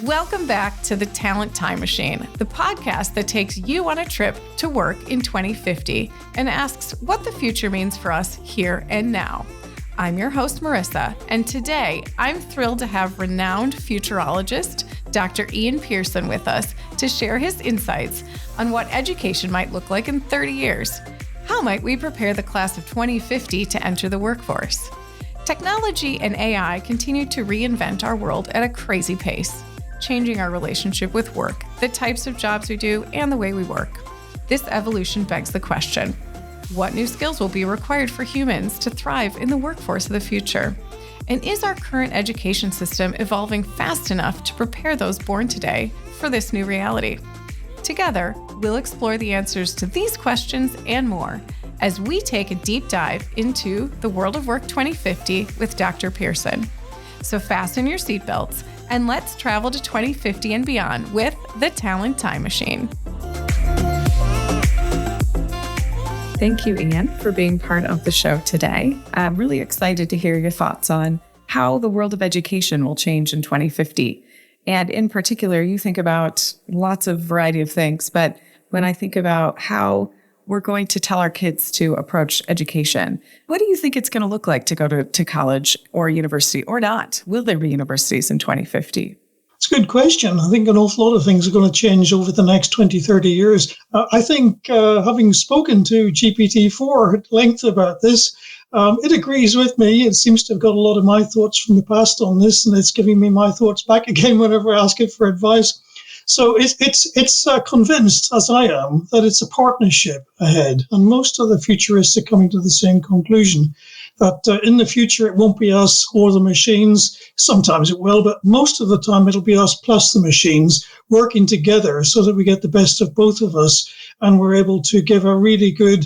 Welcome back to the Talent Time Machine, the podcast that takes you on a trip to work in 2050 and asks what the future means for us here and now. I'm your host, Marissa, and today I'm thrilled to have renowned futurologist Dr. Ian Pearson with us to share his insights on what education might look like in 30 years. How might we prepare the class of 2050 to enter the workforce? Technology and AI continue to reinvent our world at a crazy pace, changing our relationship with work, the types of jobs we do, and the way we work. This evolution begs the question, what new skills will be required for humans to thrive in the workforce of the future? And is our current education system evolving fast enough to prepare those born today for this new reality? Together, we'll explore the answers to these questions and more as we take a deep dive into the world of work 2050 with Dr. Pearson. So fasten your seatbelts and let's travel to 2050 and beyond with the Talent Time Machine. Thank you, Ian, for being part of the show today. I'm really excited to hear your thoughts on how the world of education will change in 2050. And in particular, you think about lots of variety of things, but when I think about how we're going to tell our kids to approach education, what do you think it's going to look like to go to college or university or not? Will there be universities in 2050? It's a good question. I think an awful lot of things are going to change over the next 20, 30 years. I think having spoken to GPT-4 at length about this, it agrees with me. It seems to have got a lot of my thoughts from the past on this, and it's giving me my thoughts back again whenever I ask it for advice. So it's convinced, as I am, that it's a partnership ahead. And most of the futurists are coming to the same conclusion, that in the future it won't be us or the machines. Sometimes it will, but most of the time it'll be us plus the machines working together so that we get the best of both of us and we're able to give a really good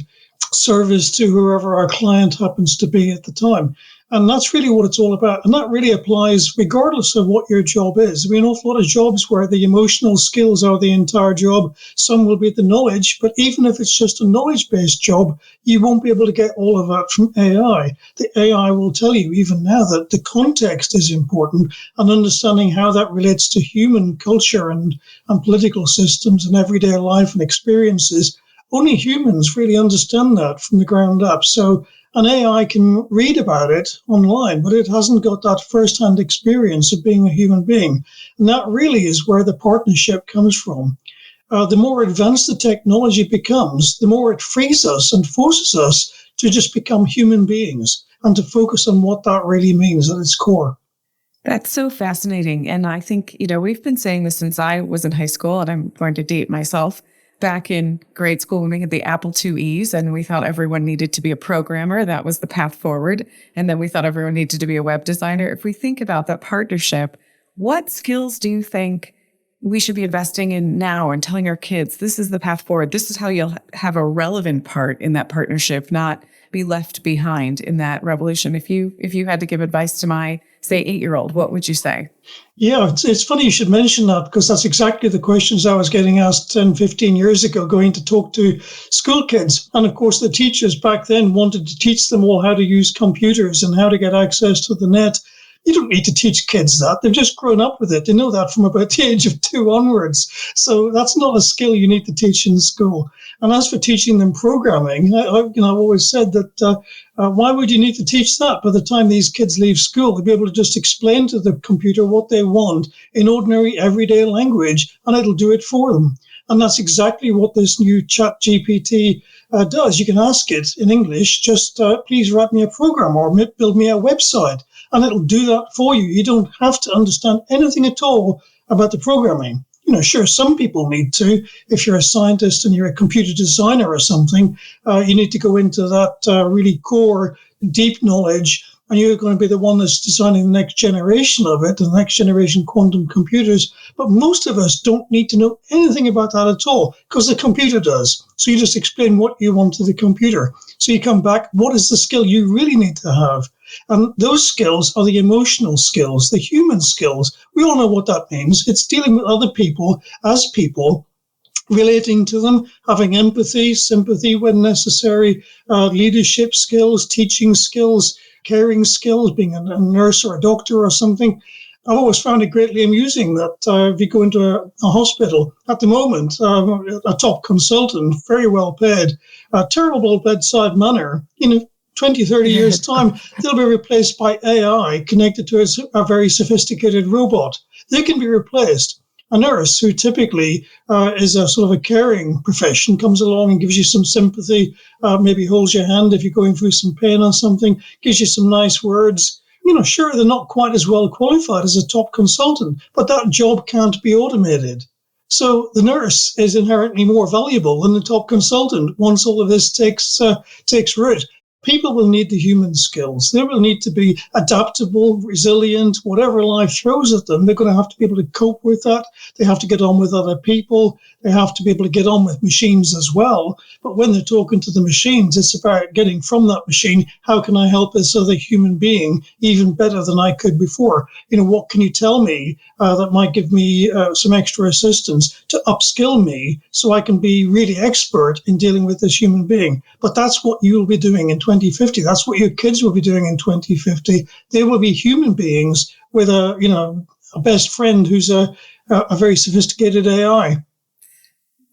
service to whoever our client happens to be at the time. And that's really what it's all about. And that really applies regardless of what your job is. I mean, an awful lot of jobs where the emotional skills are the entire job. Some will be the knowledge, but even if it's just a knowledge-based job, you won't be able to get all of that from AI. The AI will tell you even now that the context is important and understanding how that relates to human culture and political systems and everyday life and experiences. Only humans really understand that from the ground up. So an AI can read about it online, but it hasn't got that first-hand experience of being a human being. And that really is where the partnership comes from. The more advanced the technology becomes, the more it frees us and forces us to just become human beings and to focus on what that really means at its core. That's so fascinating. And I think, we've been saying this since I was in high school, and I'm going to date myself. Back in grade school, when we had the Apple IIe's and we thought everyone needed to be a programmer, that was the path forward. And then we thought everyone needed to be a web designer. If we think about that partnership, what skills do you think we should be investing in now and telling our kids, this is the path forward. This is how you'll have a relevant part in that partnership, not be left behind in that revolution. If you had to give advice to my, say, 8-year-old, what would you say? Yeah, it's funny you should mention that because that's exactly the questions I was getting asked 10, 15 years ago, going to talk to school kids. And of course, the teachers back then wanted to teach them all how to use computers and how to get access to the net. You don't need to teach kids that. They've just grown up with it. They know that from about the age of 2 onwards. So that's not a skill you need to teach in school. And as for teaching them programming, I've always said that why would you need to teach that? By the time these kids leave school, they'll be able to just explain to the computer what they want in ordinary everyday language, and it'll do it for them. And that's exactly what this new chat GPT does. You can ask it in English, just please write me a program or build me a website, and it'll do that for you. You don't have to understand anything at all about the programming. Sure, some people need to. If you're a scientist and you're a computer designer or something, you need to go into that really core, deep knowledge, and you're going to be the one that's designing the next generation of it, the next generation quantum computers. But most of us don't need to know anything about that at all because the computer does. So you just explain what you want to the computer. So you come back, what is the skill you really need to have? And those skills are the emotional skills, the human skills. We all know what that means. It's dealing with other people as people, relating to them, having empathy, sympathy when necessary, leadership skills, teaching skills, caring skills, being a nurse or a doctor or something. I've always found it greatly amusing that if you go into a hospital at the moment, a top consultant, very well paid, terrible bedside manner, 20, 30 years' time, they'll be replaced by AI connected to a very sophisticated robot. They can be replaced. A nurse, who typically is a sort of a caring profession, comes along and gives you some sympathy, maybe holds your hand if you're going through some pain or something, gives you some nice words. Sure, they're not quite as well qualified as a top consultant, but that job can't be automated. So the nurse is inherently more valuable than the top consultant once all of this takes root. People will need the human skills. They will need to be adaptable, resilient, whatever life throws at them. They're going to have to be able to cope with that. They have to get on with other people. They have to be able to get on with machines as well. But when they're talking to the machines, it's about getting from that machine, how can I help this other human being even better than I could before? What can you tell me that might give me some extra assistance to upskill me so I can be really expert in dealing with this human being? But that's what you'll be doing in 2050. That's what your kids will be doing in 2050. They will be human beings with a best friend who's a very sophisticated AI.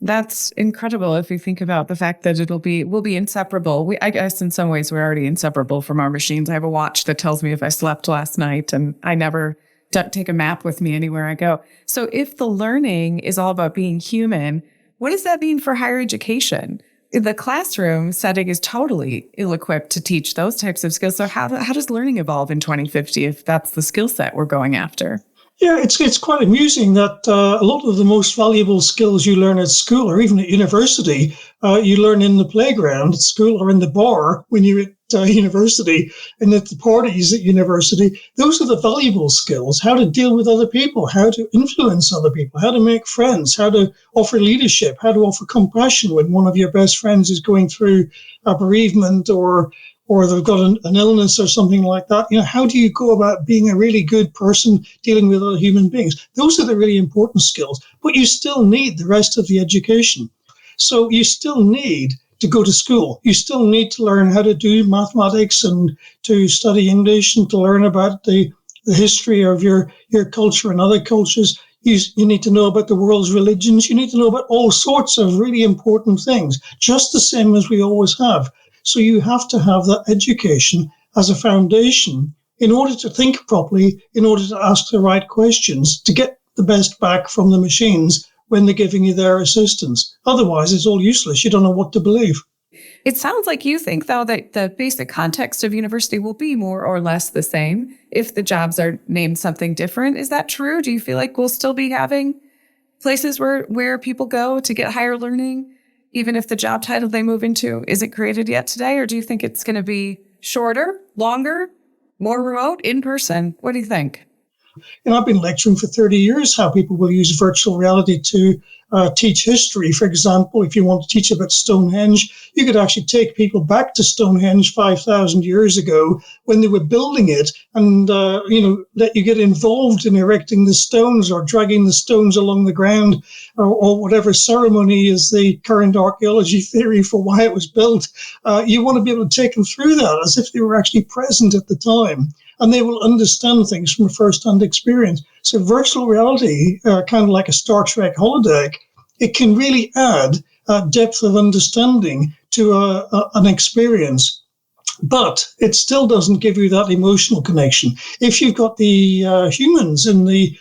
That's incredible if you think about the fact that we'll be inseparable. I guess in some ways we're already inseparable from our machines. I have a watch that tells me if I slept last night, and I never take a map with me anywhere I go. So if the learning is all about being human, what does that mean for higher education? The classroom setting is totally ill-equipped to teach those types of skills. So how does learning evolve in 2050 if that's the skill set we're going after? Yeah, it's quite amusing that a lot of the most valuable skills you learn at school or even at university, you learn in the playground at school or in the bar when you're at university and at the parties at university. Those are the valuable skills: how to deal with other people, how to influence other people, how to make friends, how to offer leadership, how to offer compassion when one of your best friends is going through a bereavement or they've got an illness or something like that. How do you go about being a really good person dealing with other human beings? Those are the really important skills, but you still need the rest of the education. So you still need to go to school. You still need to learn how to do mathematics and to study English and to learn about the history of your culture and other cultures. You need to know about the world's religions. You need to know about all sorts of really important things, just the same as we always have. So you have to have that education as a foundation in order to think properly, in order to ask the right questions, to get the best back from the machines when they're giving you their assistance. Otherwise, it's all useless. You don't know what to believe. It sounds like you think, though, that the basic context of university will be more or less the same if the jobs are named something different. Is that true? Do you feel like we'll still be having places where people go to get higher learning, even if the job title they move into isn't created yet today? Or do you think it's going to be shorter, longer, more remote, in person? What do you think? I've been lecturing for 30 years how people will use virtual reality to teach history. For example, if you want to teach about Stonehenge, you could actually take people back to Stonehenge 5,000 years ago when they were building it and, let you get involved in erecting the stones or dragging the stones along the ground or whatever ceremony is the current archaeology theory for why it was built. You want to be able to take them through that as if they were actually present at the time. And they will understand things from a first-hand experience. So virtual reality, kind of like a Star Trek holodeck, it can really add depth of understanding to an experience. But it still doesn't give you that emotional connection. If you've got the humans in the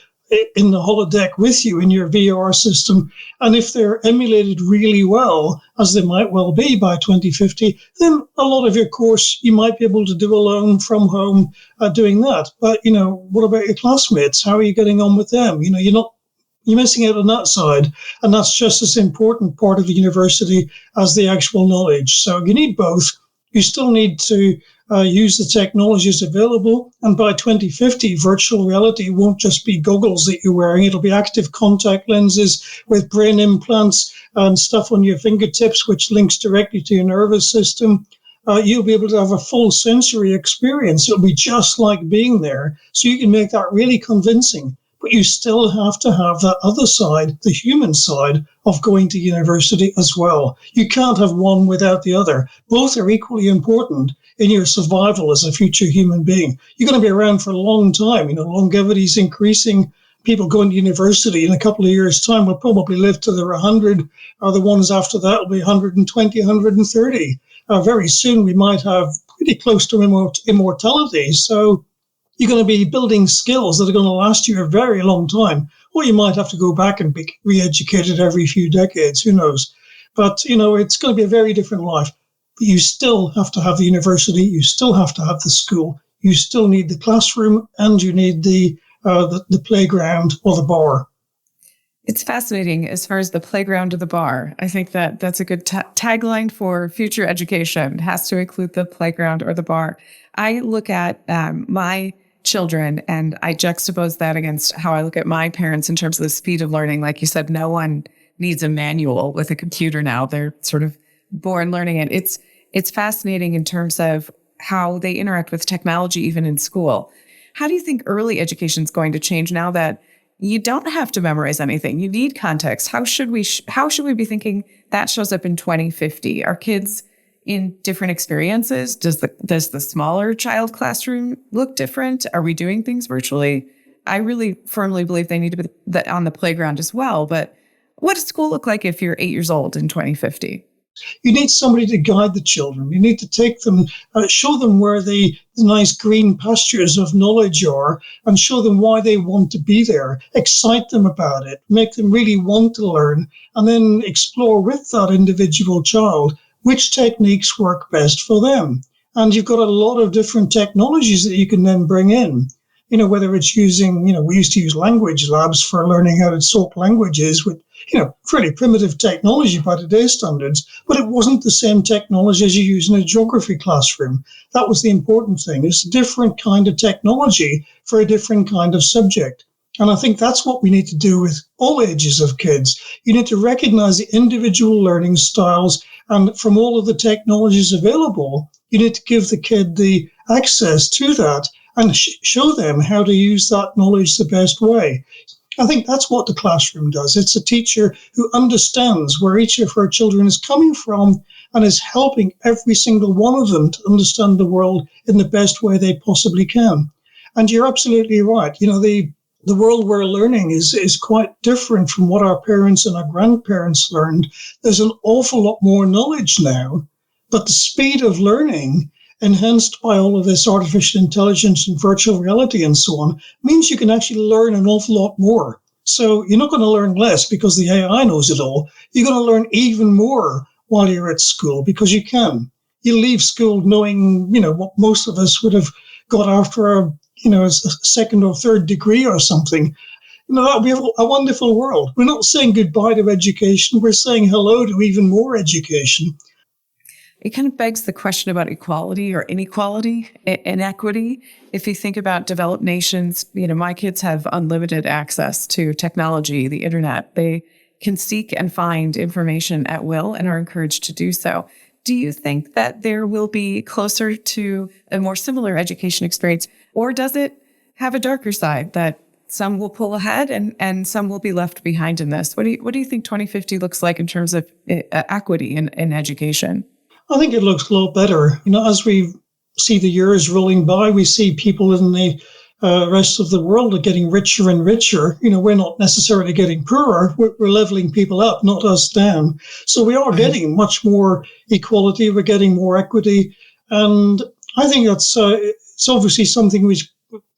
holodeck with you in your VR system, and if they're emulated really well, as they might well be by 2050, then a lot of your course you might be able to do alone from home doing that. But, what about your classmates? How are you getting on with them? You're missing out on that side. And that's just as important part of the university as the actual knowledge. So you need both. You still need to use the technologies available. And by 2050, virtual reality won't just be goggles that you're wearing. It'll be active contact lenses with brain implants and stuff on your fingertips, which links directly to your nervous system. You'll be able to have a full sensory experience. It'll be just like being there. So you can make that really convincing. But you still have to have that other side, the human side of going to university as well. You can't have one without the other. Both are equally important. in your survival as a future human being. You're going to be around for a long time. Longevity is increasing. People going to university in a couple of years' time will probably live to their 100, or the ones after that will be 120, 130. Very soon we might have pretty close to immortality. So you're going to be building skills that are going to last you a very long time. Or you might have to go back and be re-educated every few decades. Who knows? But, it's going to be a very different life. But you still have to have the university. You still have to have the school. You still need the classroom, and you need the playground or the bar. It's fascinating as far as the playground or the bar. I think that's a good tagline for future education. It has to include the playground or the bar. I look at my children and I juxtapose that against how I look at my parents in terms of the speed of learning. Like you said, no one needs a manual with a computer now. They're sort of born learning it. It's fascinating in terms of how they interact with technology, even in school. How do you think early education is going to change now that you don't have to memorize anything? You need context. How should we be thinking that shows up in 2050? Are kids in different experiences? Does the smaller child classroom look different? Are we doing things virtually? I really firmly believe they need to be on the playground as well. But what does school look like if you're 8 years old in 2050? You need somebody to guide the children. You need to take them, show them where the nice green pastures of knowledge are, and show them why they want to be there. Excite them about it, make them really want to learn, and then explore with that individual child which techniques work best for them. And you've got a lot of different technologies that you can then bring in. Whether it's using, we used to use language labs for learning how to talk languages with, pretty primitive technology by today's standards, but it wasn't the same technology as you use in a geography classroom. That was the important thing. It's a different kind of technology for a different kind of subject. And I think that's what we need to do with all ages of kids. You need to recognize the individual learning styles, and from all of the technologies available, you need to give the kid the access to that and show them how to use that knowledge the best way. I think that's what the classroom does. It's a teacher who understands where each of her children is coming from and is helping every single one of them to understand the world in the best way they possibly can. And you're absolutely right. The world we're learning is quite different from what our parents and our grandparents learned. There's an awful lot more knowledge now, but the speed of learning, enhanced by all of this artificial intelligence and virtual reality and so on, means you can actually learn an awful lot more. So you're not going to learn less because the AI knows it all. You're going to learn even more while you're at school because you can. You leave school knowing, what most of us would have got after a second or third degree or something. That would be a wonderful world. We're not saying goodbye to education. We're saying hello to even more education. It kind of begs the question about equality or inequality, inequity. If you think about developed nations, my kids have unlimited access to technology, the internet. They can seek and find information at will and are encouraged to do so. Do you think that there will be closer to a more similar education experience, or does it have a darker side that some will pull ahead and some will be left behind in this? What do you think 2050 looks like in terms of equity in education? I think it looks a lot better. As we see the years rolling by, we see people in the rest of the world are getting richer and richer. We're not necessarily getting poorer. We're leveling people up, not us down. So we are getting much more equality. We're getting more equity. And I think that's it's obviously something which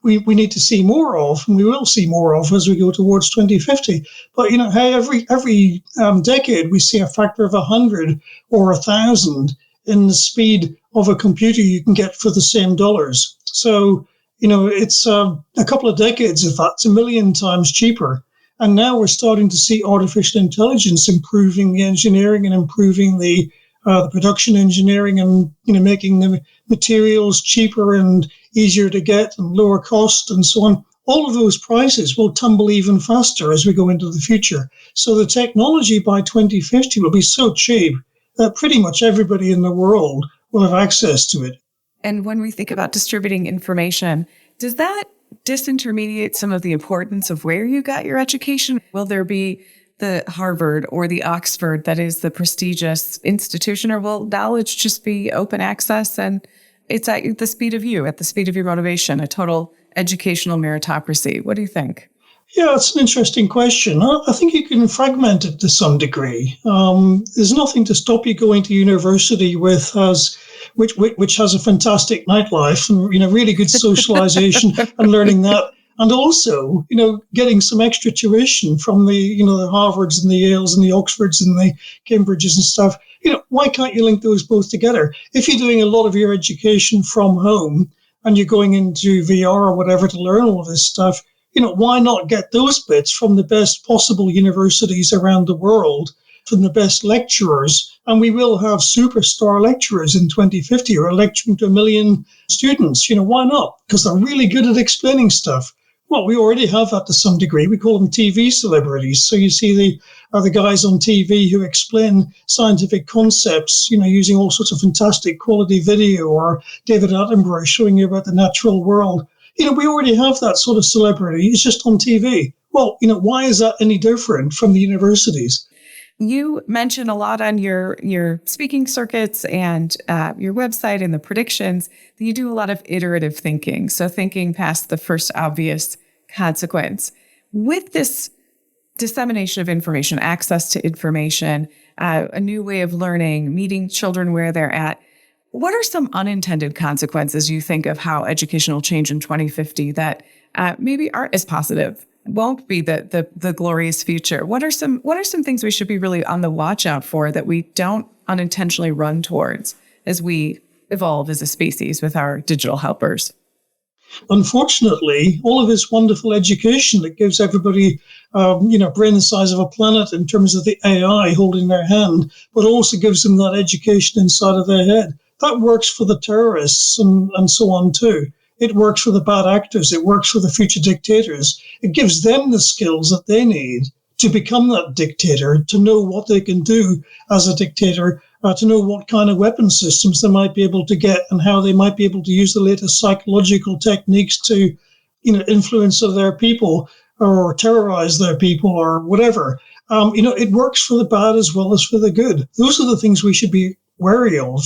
we need to see more of, and we will see more of as we go towards 2050. But, hey, every decade we see a factor of 100 or 1,000 in the speed of a computer you can get for the same dollars. So, it's a couple of decades of that. It's 1 million times cheaper. And now we're starting to see artificial intelligence improving the engineering and improving the production engineering and, making the materials cheaper and easier to get and lower cost and so on. All of those prices will tumble even faster as we go into the future. So the technology by 2050 will be so cheap that pretty much everybody in the world will have access to it. And when we think about distributing information, does that disintermediate some of the importance of where you got your education? Will there be the Harvard or the Oxford that is the prestigious institution, or will knowledge just be open access and it's at the speed of you, at the speed of your motivation, a total educational meritocracy. What do you think? Yeah, it's an interesting question. I think you can fragment it to some degree. There's nothing to stop you going to university which has a fantastic nightlife and really good socialization and learning that, and also getting some extra tuition from the the Harvards and the Yales and the Oxfords and the Cambridges and stuff. Why can't you link those both together? If you're doing a lot of your education from home and you're going into VR or whatever to learn all of this stuff, why not get those bits from the best possible universities around the world, from the best lecturers? And we will have superstar lecturers in 2050 who are lecturing to 1 million students. Why not? Because they're really good at explaining stuff. Well, we already have that to some degree. We call them TV celebrities. So you see the guys on TV who explain scientific concepts, using all sorts of fantastic quality video, or David Attenborough showing you about the natural world. We already have that sort of celebrity. It's just on TV. Well, why is that any different from the universities? You mention a lot on your speaking circuits and your website and the predictions that you do a lot of iterative thinking. So thinking past the first obvious consequence. With this dissemination of information, access to information, a new way of learning, meeting children where they're at, what are some unintended consequences you think of how educational change in 2050 that maybe aren't as positive, won't be the glorious future? What are some things we should be really on the watch out for that we don't unintentionally run towards as we evolve as a species with our digital helpers? Unfortunately, all of this wonderful education that gives everybody, brain the size of a planet in terms of the AI holding their hand, but also gives them that education inside of their head. That works for the terrorists and so on too. It works for the bad actors. It works for the future dictators. It gives them the skills that they need to become that dictator, to know what they can do as a dictator, to know what kind of weapon systems they might be able to get and how they might be able to use the latest psychological techniques to, influence their people or terrorize their people or whatever. It works for the bad as well as for the good. Those are the things we should be wary of.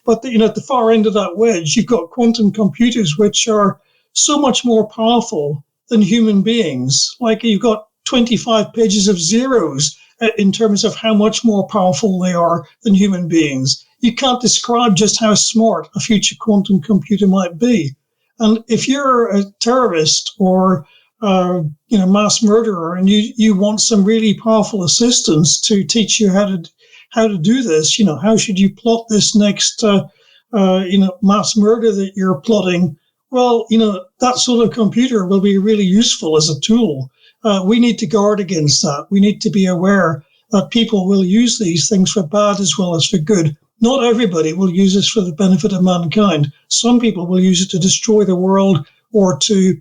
But, at the far end of that wedge, you've got quantum computers, which are so much more powerful than human beings. Like you've got 25 pages of zeros in terms of how much more powerful they are than human beings. You can't describe just how smart a future quantum computer might be. And if you're a terrorist or mass murderer and you want some really powerful assistance to teach you how to do this, how should you plot this next mass murder that you're plotting? Well, that sort of computer will be really useful as a tool. We need to guard against that. We need to be aware that people will use these things for bad as well as for good. Not everybody will use this for the benefit of mankind. Some people will use it to destroy the world or to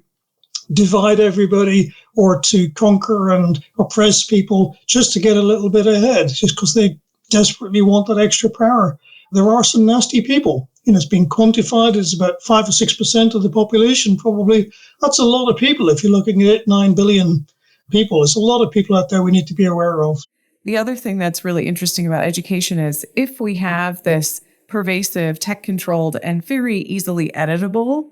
divide everybody or to conquer and oppress people just to get a little bit ahead, just because they desperately want that extra power. There are some nasty people. It's been quantified as about 5 or 6% of the population, probably. That's a lot of people if you're looking at 9 billion people. There's a lot of people out there we need to be aware of. The other thing that's really interesting about education is if we have this pervasive, tech-controlled, and very easily editable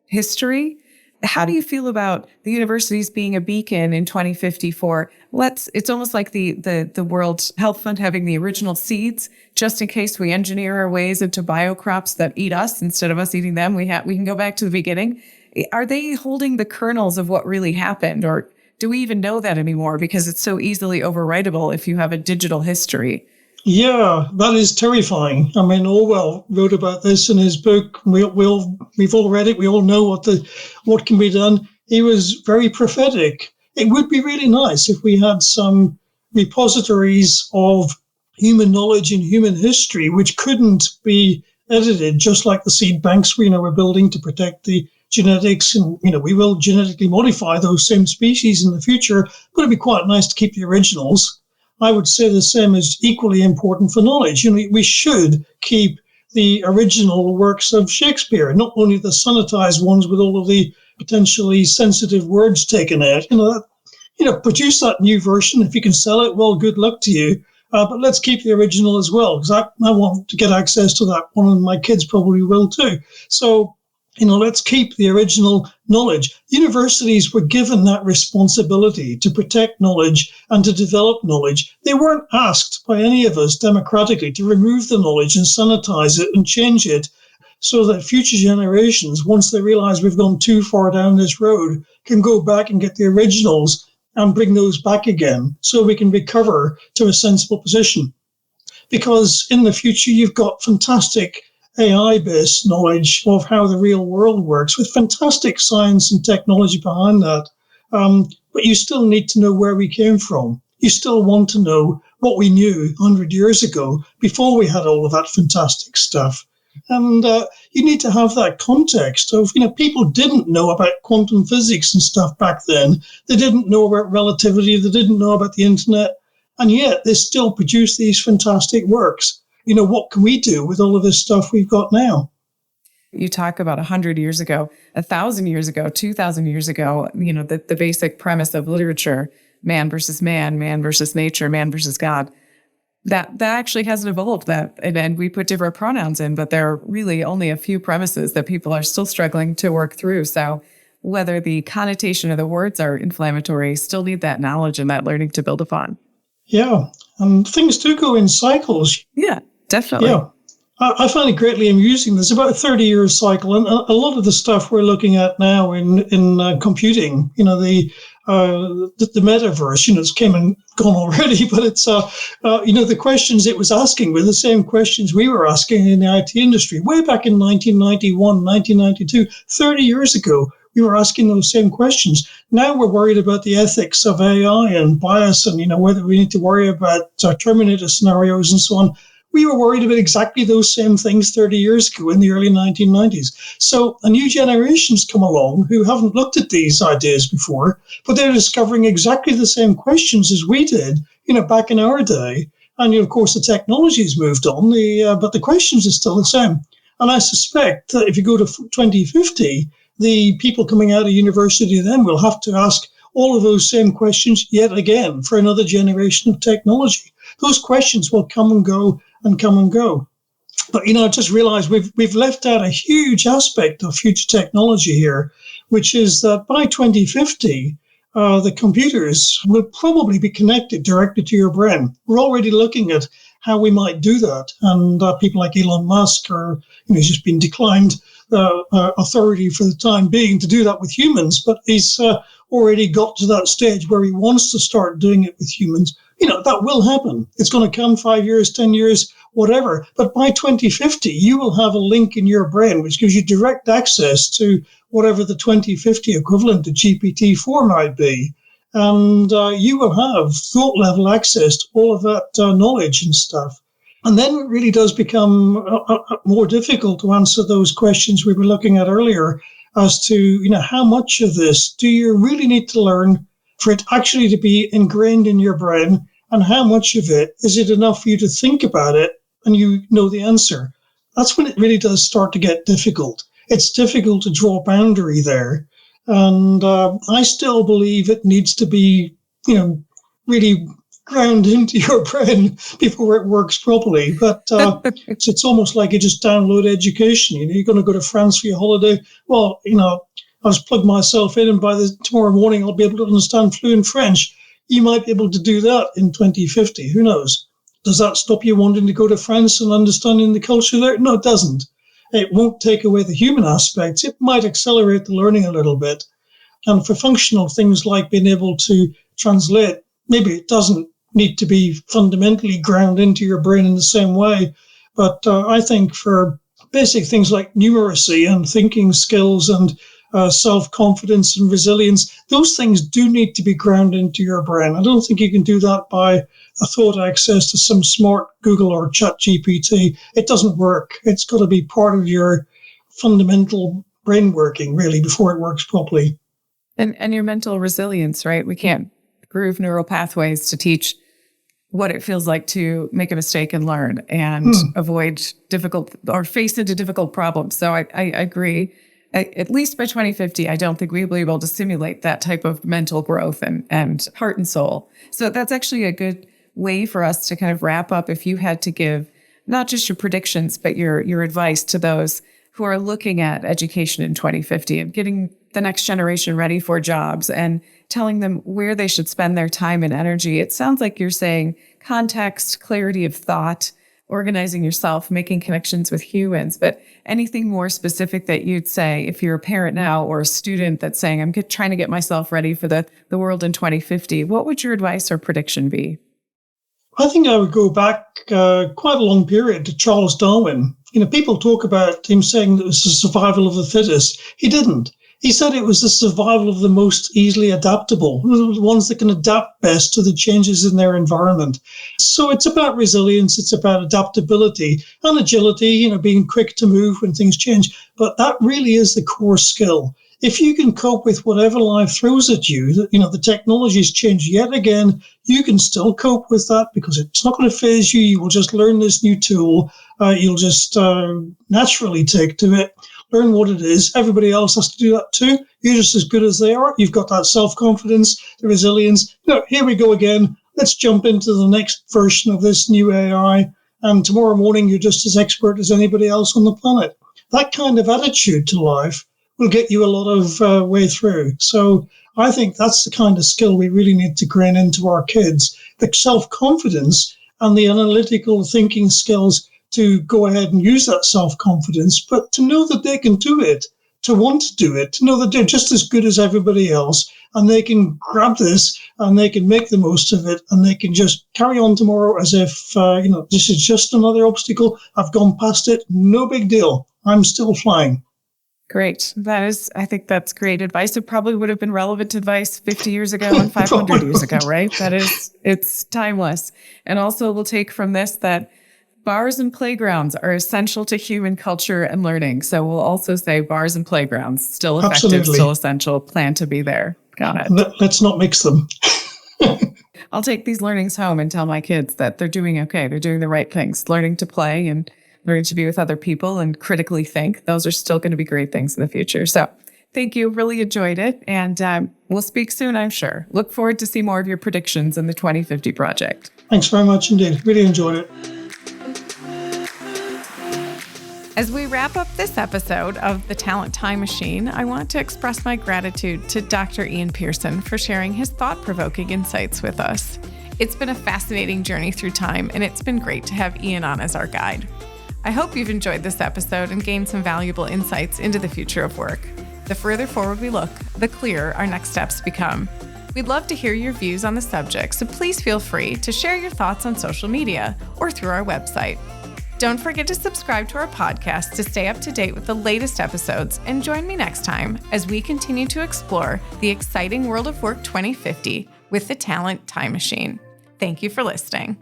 history, how do you feel about the universities being a beacon in 2050 for it's almost like the World Health Fund having the original seeds, just in case we engineer our ways into biocrops that eat us instead of us eating them. We can go back to the beginning. Are they holding the kernels of what really happened, or do we even know that anymore because it's so easily overwritable if you have a digital history? Yeah, that is terrifying. I mean, Orwell wrote about this in his book. We've all read it. We all know what can be done. He was very prophetic. It would be really nice if we had some repositories of human knowledge and human history which couldn't be edited, just like the seed banks we're building to protect the genetics. And, we will genetically modify those same species in the future, but it'd be quite nice to keep the originals. I would say the same is equally important for knowledge. We should keep the original works of Shakespeare, not only the sanitized ones with all of the potentially sensitive words taken out. Produce that new version. If you can sell it, well, good luck to you. but let's keep the original as well, because I want to get access to that one, and my kids probably will too. So, let's keep the original knowledge. Universities were given that responsibility to protect knowledge and to develop knowledge. They weren't asked by any of us democratically to remove the knowledge and sanitize it and change it so that future generations, once they realize we've gone too far down this road, can go back and get the originals and bring those back again so we can recover to a sensible position. Because in the future, you've got fantastic AI-based knowledge of how the real world works with fantastic science and technology behind that. But you still need to know where we came from. You still want to know what we knew 100 years ago before we had all of that fantastic stuff. And you need to have that context of, people didn't know about quantum physics and stuff back then. They didn't know about relativity. They didn't know about the internet. And yet they still produce these fantastic works. What can we do with all of this stuff we've got now? You talk about 100 years ago, 1,000 years ago, 2,000 years ago, the basic premise of literature, man versus nature, man versus God. That actually hasn't evolved. And we put different pronouns in, but there are really only a few premises that people are still struggling to work through. So whether the connotation of the words are inflammatory, still need that knowledge and that learning to build upon. Yeah, and things do go in cycles. Yeah, definitely. Yeah, I find it greatly amusing. There's about a 30-year cycle, and a lot of the stuff we're looking at now in computing, the metaverse, it's came and gone already, but it's, the questions it was asking were the same questions we were asking in the IT industry way back in 1991, 1992, 30 years ago. We were asking those same questions. Now we're worried about the ethics of AI and bias and, whether we need to worry about Terminator scenarios and so on. We were worried about exactly those same things 30 years ago in the early 1990s. So a new generation's come along who haven't looked at these ideas before, but they're discovering exactly the same questions as we did, back in our day. And, of course, the technology's moved on, but the questions are still the same. And I suspect that if you go to 2050, the people coming out of university then will have to ask all of those same questions yet again for another generation of technology. Those questions will come and go and come and go. But, I just realized we've left out a huge aspect of future technology here, which is that by 2050, the computers will probably be connected directly to your brain. We're already looking at how we might do that. And people like Elon Musk he's just been declined authority for the time being to do that with humans, but he's already got to that stage where he wants to start doing it with humans. That will happen. It's going to come 5 years, 10 years, whatever. But by 2050, you will have a link in your brain which gives you direct access to whatever the 2050 equivalent to GPT-4 might be. And you will have thought-level access to all of that knowledge and stuff. And then it really does become more difficult to answer those questions we were looking at earlier as to, how much of this do you really need to learn for it actually to be ingrained in your brain, and how much of it is it enough for you to think about it and you know the answer? That's when it really does start to get difficult. It's difficult to draw a boundary there. And I still believe it needs to be, really ground into your brain before it works properly. But it's almost like you just download education. You're going to go to France for your holiday. Well, I'll just plug myself in, and by tomorrow morning, I'll be able to understand fluent French. You might be able to do that in 2050. Who knows? Does that stop you wanting to go to France and understanding the culture there? No, it doesn't. It won't take away the human aspects. It might accelerate the learning a little bit. And for functional things like being able to translate, maybe it doesn't need to be fundamentally ground into your brain in the same way. But I think for basic things like numeracy and thinking skills and self-confidence and resilience, those things do need to be ground into your brain. I don't think you can do that by a thought access to some smart Google or Chat GPT. It doesn't work. It's got to be part of your fundamental brain working, really, before it works properly. And your mental resilience, right? We can't groove neural pathways to teach what it feels like to make a mistake and learn and avoid difficult or face into difficult problems. So I agree. At least by 2050, I don't think we'll be able to simulate that type of mental growth and heart and soul. So that's actually a good way for us to kind of wrap up if you had to give not just your predictions, but your advice to those who are looking at education in 2050 and getting the next generation ready for jobs and telling them where they should spend their time and energy. It sounds like you're saying context, clarity of thought, organizing yourself, making connections with humans, but anything more specific that you'd say if you're a parent now or a student that's saying, I'm trying to get myself ready for the world in 2050, what would your advice or prediction be? I think I would go back quite a long period to Charles Darwin. People talk about him saying that it was the survival of the fittest. He didn't. He said it was the survival of the most easily adaptable, the ones that can adapt best to the changes in their environment. So it's about resilience, it's about adaptability and agility, being quick to move when things change. But that really is the core skill. If you can cope with whatever life throws at you, the technology's changed yet again, you can still cope with that because it's not going to phase you. You will just learn this new tool. You'll just naturally take to it, learn what it is. Everybody else has to do that too. You're just as good as they are. You've got that self-confidence, the resilience. Here we go again. Let's jump into the next version of this new AI. And tomorrow morning, you're just as expert as anybody else on the planet. That kind of attitude to life will get you a lot of way through. So I think that's the kind of skill we really need to grain into our kids, the self-confidence and the analytical thinking skills to go ahead and use that self-confidence, but to know that they can do it, to want to do it, to know that they're just as good as everybody else, and they can grab this and they can make the most of it, and they can just carry on tomorrow as if, this is just another obstacle. I've gone past it. No big deal. I'm still flying. Great. I think that's great advice. It probably would have been relevant advice 50 years ago and 500 years ago, right? It's timeless. And also we'll take from this that bars and playgrounds are essential to human culture and learning. So we'll also say bars and playgrounds, still effective, Absolutely. Still essential, plan to be there. Got it. Let's not mix them. I'll take these learnings home and tell my kids that they're doing okay. They're doing the right things, learning to play and learning to be with other people and critically think. Those are still going to be great things in the future. So thank you. Really enjoyed it. And we'll speak soon, I'm sure. Look forward to see more of your predictions in the 2050 project. Thanks very much indeed. Really enjoyed it. As we wrap up this episode of The Talent Time Machine, I want to express my gratitude to Dr. Ian Pearson for sharing his thought-provoking insights with us. It's been a fascinating journey through time, and it's been great to have Ian on as our guide. I hope you've enjoyed this episode and gained some valuable insights into the future of work. The further forward we look, the clearer our next steps become. We'd love to hear your views on the subject, so please feel free to share your thoughts on social media or through our website. Don't forget to subscribe to our podcast to stay up to date with the latest episodes, and join me next time as we continue to explore the exciting world of work 2050 with the Talent Time Machine. Thank you for listening.